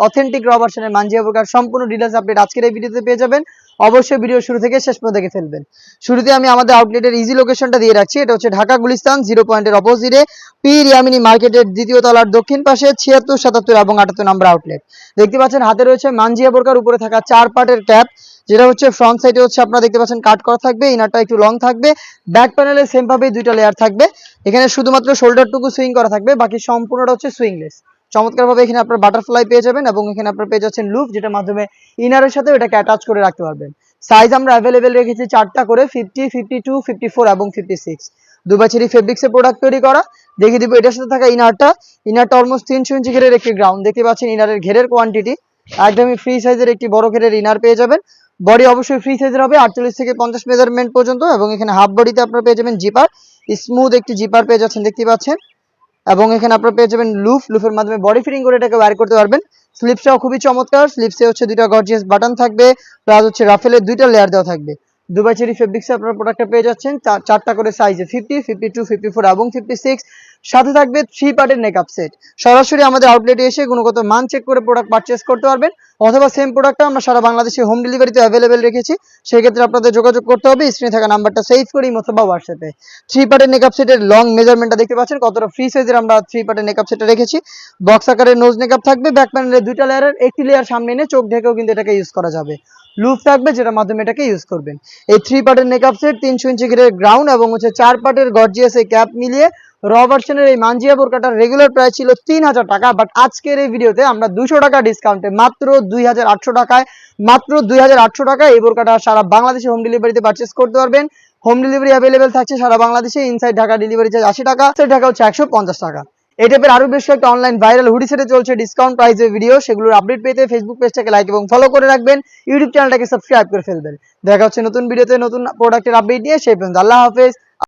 Authentic র ভার্সনের মানজিয়া বোরকার সম্পূর্ণ ডিটেইলস আপডেট আজকের এই ভিডিওতে পেয়ে যাবেন। অবশ্যই ভিডিও শুরু থেকে শেষ পর্যন্ত দেখে ফেলবেন। শুরুতে আমি আমাদের আউটলেটের ইজি লোকেশনটা দিয়ে রাখছি। এটা হচ্ছে ঢাকা গুলিস্তান 0 পয়েন্টের অপোজিটে পীর ইয়ামিনী মার্কেটের দ্বিতীয় তলার দক্ষিণ পাশে 76, 77 এবং 78 নম্বর আউটলেট। দেখতে পাচ্ছেন হাতে রয়েছে মানজিয়া বোরকার উপরে থাকা 4 পার্টের ক্যাপ, যেটা হচ্ছে ফ্রন্ট সাইডে হচ্ছে আপনারা দেখতে পাচ্ছেন কাট করা থাকবে, ইনারটা একটু লং থাকবে, ব্যাক প্যানেলে সেম ভাবে দুইটা লেয়ার থাকবে। এখানে শুধুমাত্র শোল্ডারটুকু সুইং করা থাকবে, বাকি সম্পূর্ণটা হচ্ছে সুইংলেস। চমৎকারভাবে এখানে আপনার বাটারফ্লাই পেয়ে যাবেন এবং এখানে আপনার পেয়ে যাচ্ছেন লুপ, যেটার মাধ্যমে ইনারের সাথে এটাকে অ্যাটাচ করে রাখতে পারবেন। সাইজ আমরা অ্যাভেলেবেল রেখেছি 4টা করে, 50, 52, 54 এবং 56। দুবাচেরি ফেব্রিক্সের প্রোডাক্ট তৈরি করা। দেখিয়ে দিব এটার সাথে থাকা ইনারটা অলমোস্ট 300 ইঞ্চি ঘেরের একটি গ্রাউন্ড। দেখতে পাচ্ছেন ইনারের ঘেরের কোয়ান্টিটি একদমই ফ্রি সাইজের একটি বড় ঘেরের ইনার পেয়ে যাবেন। বডি অবশ্যই ফ্রি সাইজের হবে 48 থেকে 50 মেজারমেন্ট পর্যন্ত এবং এখানে হাফ বডিতে আপনারা পেয়ে যাবেন জিপার, স্মুথ একটি জিপার পেয়ে যাচ্ছেন দেখতে পাচ্ছেন। এবং এখানে আপনারা পেয়ে যাবেন লুপের মাধ্যমে বডি ফিটিং করে এটাকে ওয়্যার করতে পারবেন। স্লিপসটাও খুবই চমৎকার, স্লিপসে হচ্ছে দুইটা গর্জিয়াস বাটন থাকবে, প্লাস হচ্ছে রাফেলের দুইটা লেয়ার দেওয়া থাকবে। দুবাই চেরি ফেব্রিক্সে আপনারা প্রোডাক্টটা পেয়ে যাচ্ছেন 4টা করে সাইজে, 50, 52, 54 এবং 56। সাথে থাকবে 3 পার্টের মেকআপ সেট। সরাসরি আমাদের আউটলেটে এসে গুণগত মান চেক করে প্রোডাক্ট পারচেস করতে পারবেন, অথবা সেম প্রোডাক্টটা আমরা সারা বাংলাদেশে হোম ডেলিভারিতে অ্যাভেলেবেল রেখেছি। সেক্ষেত্রে আপনাদের যোগাযোগ করতে হবে স্ক্রিনে থাকা নাম্বারটা সেভ করি অথবা হোয়াটসঅ্যাপে। 3 পার্টের মেকআপ সেটের লং মেজারমেন্টটা দেখতে পাচ্ছেন কতটা ফ্রি সাইজের আমরা 3 পার্টের মেকআপ সেটটা রেখেছি। বক্স আকারের নোজ মেকআপ থাকবে, ব্যাক প্যানেলে দুইটা লেয়ারের, একটি লেয়ার সামনে এনে চোখ ঢেকেও কিন্তু এটাকে ইউজ করা যাবে। লুপ থাকবে যেটার মাধ্যমে এটাকে ইউজ করবেন। এই 3 পার্টের মেকআপ সেট 300 ইঞ্চি ঘেরের গ্রাউন্ড এবং হচ্ছে 4 পার্টের গর্জিয়াস এই ক্যাপ মিলিয়ে র ভার্সনের এই মানজিয়া বোরকাটার রেগুলার প্রাইস ছিল 3000 টাকা, বাট আজকের এই ভিডিওতে আমরা 200 টাকা ডিসকাউন্টে মাত্র 2800 টাকায়, মাত্র 2800 টাকায় এই বোরকাটা সারা বাংলাদেশে হোম ডেলিভারিতে পারচেস করতে পারবেন। হোম ডেলিভারি অ্যাভেলেবেল থাকছে সারা বাংলাদেশে। ইনসাইড ঢাকা ডেলিভারি চার্জ 80 টাকা, আউটসাইড ঢাকা হচ্ছে 150 টাকা। এই টাইপের আরো বেশ কয়েকটা অনলাইন ভাইরাল হুডি সেটে চলছে ডিসকাউন্ট প্রাইসের ভিডিও, সেগুলোর আপডেট পেতে ফেসবুক পেজটাকে লাইক এবং ফলো করে রাখবেন, ইউটিউব চ্যানেলটাকে সাবস্ক্রাইব করে ফেলবেন। দেখা হচ্ছে নতুন ভিডিওতে নতুন প্রোডাক্টের আপডেট নিয়ে। সেই পর্যন্ত আল্লাহ হাফেজ।